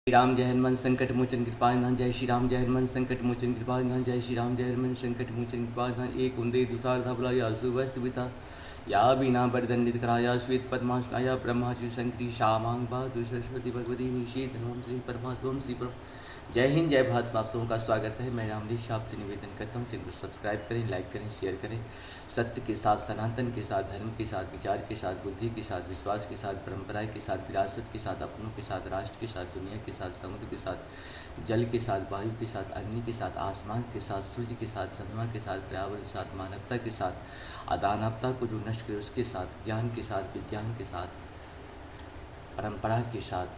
श्री राम जय हनुमान संकट मोचन कृपा निधान। जय श्री राम जय हनुमान संकट मोचन कृपा निधान। जय श्री राम जय हनुमान संकट मोचन कृपा निधान। एक उन्दे दुसार धबला या सुवस्त पिता या बिना बरदंडित कराया श्वेत पद्मासनाया ब्रह्माचु शंकरी श्यामांग बहादुर सरस्वती भगवती निषेध नम श्री परमात्म श्री परम। जय हिंद जय भारत। आप सबों का स्वागत है। मैं रामदेश आपसे निवेदन करता हूँ चैनल को सब्सक्राइब करें, लाइक करें, शेयर करें। सत्य के साथ, सनातन के साथ, धर्म के साथ, विचार के साथ, बुद्धि के साथ, विश्वास के साथ, परंपरा के साथ, विरासत के साथ, अपनों के साथ, राष्ट्र के साथ, दुनिया के साथ, समुद्र के साथ, जल के साथ, वायु के साथ, अग्नि के साथ, आसमान के साथ, सूर्य के साथ, चंद्रमा के साथ, पर्यावरण के साथ, मानवता के साथ, अदानवता को जो नष्ट करे उसके साथ, ज्ञान के साथ, विज्ञान के साथ, परंपरा के साथ,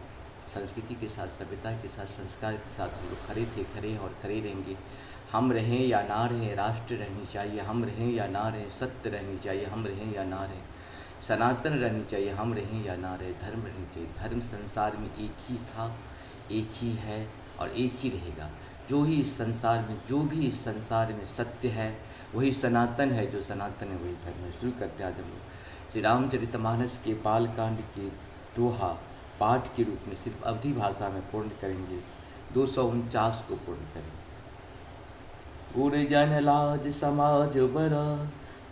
संस्कृति के साथ, सभ्यता के साथ, संस्कार के साथ हम लोग खड़े थे, खड़े हैं और खड़े रहेंगे। हम रहें या ना रहें, राष्ट्र रहनी चाहिए। हम रहें या ना रहें, सत्य रहनी चाहिए। हम रहें या ना रहें, सनातन रहनी चाहिए। हम रहें या ना रहें, धर्म रहनी चाहिए। धर्म संसार में एक ही था, एक ही है और एक ही रहेगा। जो भी इस संसार में सत्य है वही सनातन है, जो सनातन है वही धर्म है। शुरू करते हैं आज हम लोग श्री रामचरितमानस के बालकांड के दोहा पाठ के रूप में सिर्फ अवधी भाषा में पूर्ण करेंगे। 249 को पूर्ण करेंगे। गुरजन लाज समाज बरा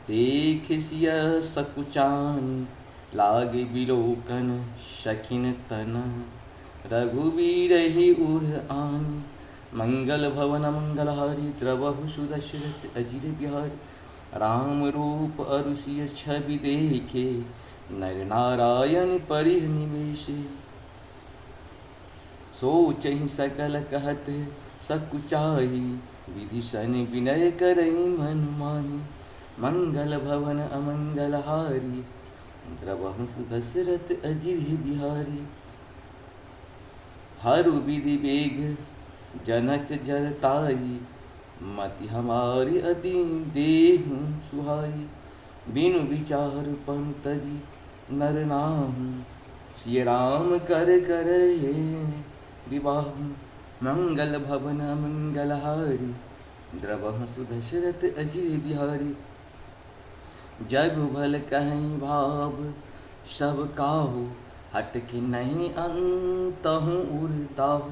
देख सिय सकुचान, लागे बिलोकन शकिन तन, रघुवीर ही उर आनी, मंगल भवन मंगलहारी, द्रवहु सुदशरथ अजिर बिहारी, राम रूप अरुषिय छवि देखे, नर नारायण परिह निवेशे, सोचहि सकल कहत सकुचाही, विधि सन विनय करई मन माही, मंगल भवन अमंगल हारी, द्रवहु सुदशरथ अजिर बिहारी, हरु विधि वेग जनक जरताई, मति हमारी अति देहु सुहाई, बिनु विचार पन तजी नर नाहु, सिय राम कर ये विवाह, मंगल भवन मंगल हारी, द्रवहु सुदशरथ अजिर बिहारी, जगु भल कहीं भाव सब काहू, हटके नहीं अंतहु उड़ताहु,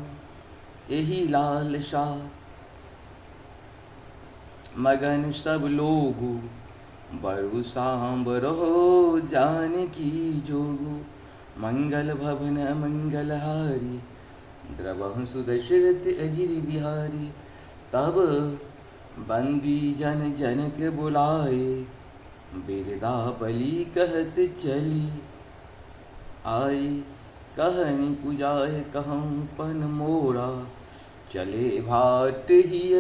एही लाल शाह मगन सब लोगु, बरु सांबरो जानकी जोगु, मंगल भवन मंगल हारी, द्रवहु सुदशरथ अजिर बिहारी, तब बंदी जन जनक बुलाए, बिरदा बलि कहत चली, आए कहनी पुजाए कहूँ पन मोरा, चले भाट हिय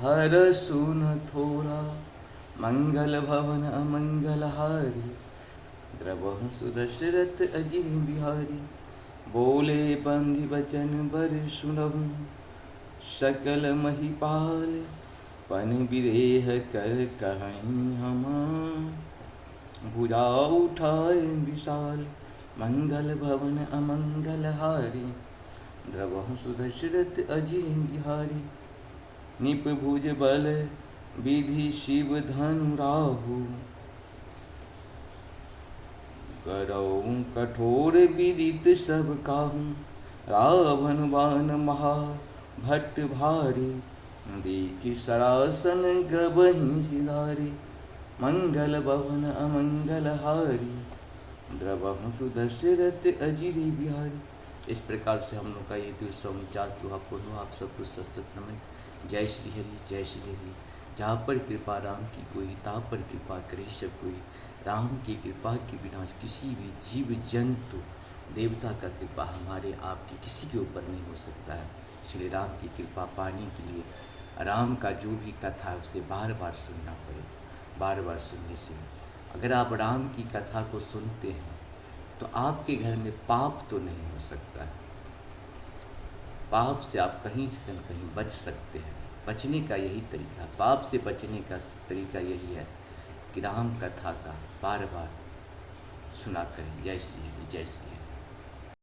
हर सुन थोरा, मंगल भवन अमंगल हारी, द्रवहु सुदशरथ अजिर बिहारी, बोले बंदी बचन बर सुनहु, सकल महिपाल पन विदेह कर कहीं हम, भुजा उठाए विशाल, मंगल भवन अमंगल हारी, द्रवहु सुदशरथ अजिर बिहारी, निप भुज बल विधि शिव धनु राहु, करऊ कठोर विदित सब काहू, रावण बाण महा भट्ट भारी, देखि सरासन गबहि सिधारी, मंगल भवन अमंगल हारी, द्रवहु सुदशरथ अजिर बिहारी। इस प्रकार से हम लोग का ये 249 दोहा पूर्ण हुआ। आप सबको सतत नमन। जय श्री हरि, जय श्री हरि। जहाँ पर कृपा राम की कोई, तहाँ पर कृपा करे सब कोई। राम की कृपा के बिना किसी भी जीव जंतु देवता का कृपा हमारे आपके किसी के ऊपर नहीं हो सकता है। श्री राम की कृपा पाने के लिए राम का जो भी कथा है उसे बार बार सुनना पड़े। बार बार सुनने से अगर आप राम की कथा को सुनते हैं तो आपके घर में पाप तो नहीं हो सकता है। पाप से आप कहीं न कहीं बच सकते हैं। बचने का यही तरीका, पाप से बचने का तरीका यही है कि राम कथा का बार बार सुना करें। जय श्री हरि, जय श्री